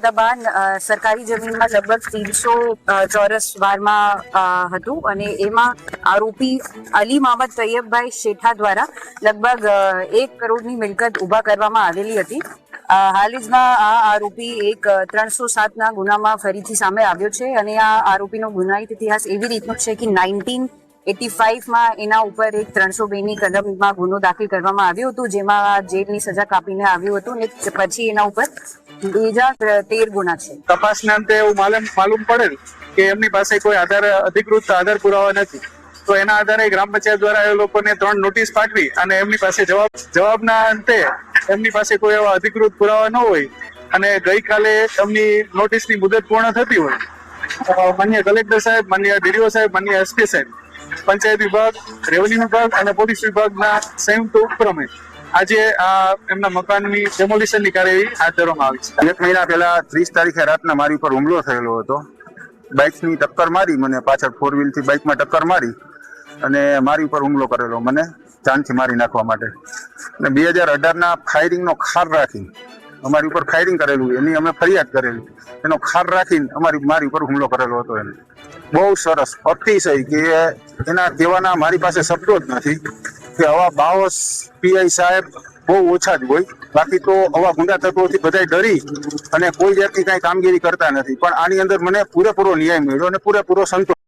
દબાણ સરકારી જમીનમાં લગભગ 300 ચોરસ વારમાં હતું અને એમાં આરોપી અલી મોહમ્મદ તૈયબભાઈ શેઠા દ્વારા લગભગ 1 કરોડની મિલકત ઊભા કરવામાં આવેલી હતી। હાલ જમાં આ આરોપી એક 307ના ગુનામાં ફરીથી સામે આવ્યો છે અને આ આરોપીનો ગુનાહિત ઇતિહાસ એવી રીતનો છે કે 1985માં એના ઉપર એક 302ની કલમમાં ગુનો દાખલ કરવામાં આવ્યો હતો, જેમાં જેલની સજા કાપીને આવ્યું હતું અને પછી એના ઉપર બીજા 13 ગુના છે। તપાસના અંતે એવું માલુમ પડેલ કે એમની પાસે કોઈ અધિકૃત આધાર પુરાવા નથી, તો એના આધારે ગ્રામ પંચાયત દ્વારા એ લોકોને 3 નોટિસ પાઠવી અને એમની પાસે જવાબના અંતે એમની પાસે કોઈ એવા અધિકૃત પુરાવા ન હોય અને ગઈકાલે એમની નોટિસની મુદત પૂર્ણ થતી હોય, માન્ય કલેક્ટર સાહેબ, માન્ય ડીડીઓ સાહેબ, માન્ય એસપી સાહેબ, પંચાયત વિભાગ, રેવન્યુ વિભાગ અને પોલીસ વિભાગના સંયુક્ત ઉપક્રમે આજે આ એમના મકાનની ડેમોલિશનની કાર્યવાહી હાથ ધરવામાં આવી છે। 1 મહિના પહેલા 30 તારીખે રાતના મારી ઉપર હુમલો થયેલો હતો। બાઇકની ટક્કર મારી, મને પાછળ 4 વ્હીલથી બાઇકમાં ટક્કર મારી અને મારી ઉપર હુમલો કરેલો, મને જાનથી મારી નાખવા માટે। અને 2018ના ફાયરિંગનો ખાર રાખી અમારી ઉપર ફાયરિંગ કરેલું, એની અમે ફરિયાદ કરેલી, એનો ખાર રાખીને મારી ઉપર હુમલો કરેલો હતો। એને બહુ સરસ અતિશય કે એના કહેવાના મારી પાસે શબ્દો જ નથી કે આવા બાવસ પીઆઈ સાહેબ બહુ ઓછા જ હોય, બાકી તો આવા ગુંડા તત્વોથી બધા ડરી અને કોઈ જાતની કાંઈ કામગીરી કરતા નથી, પણ આની અંદર મને પૂરેપૂરો ન્યાય મળ્યો અને પૂરેપૂરો સંતોષ।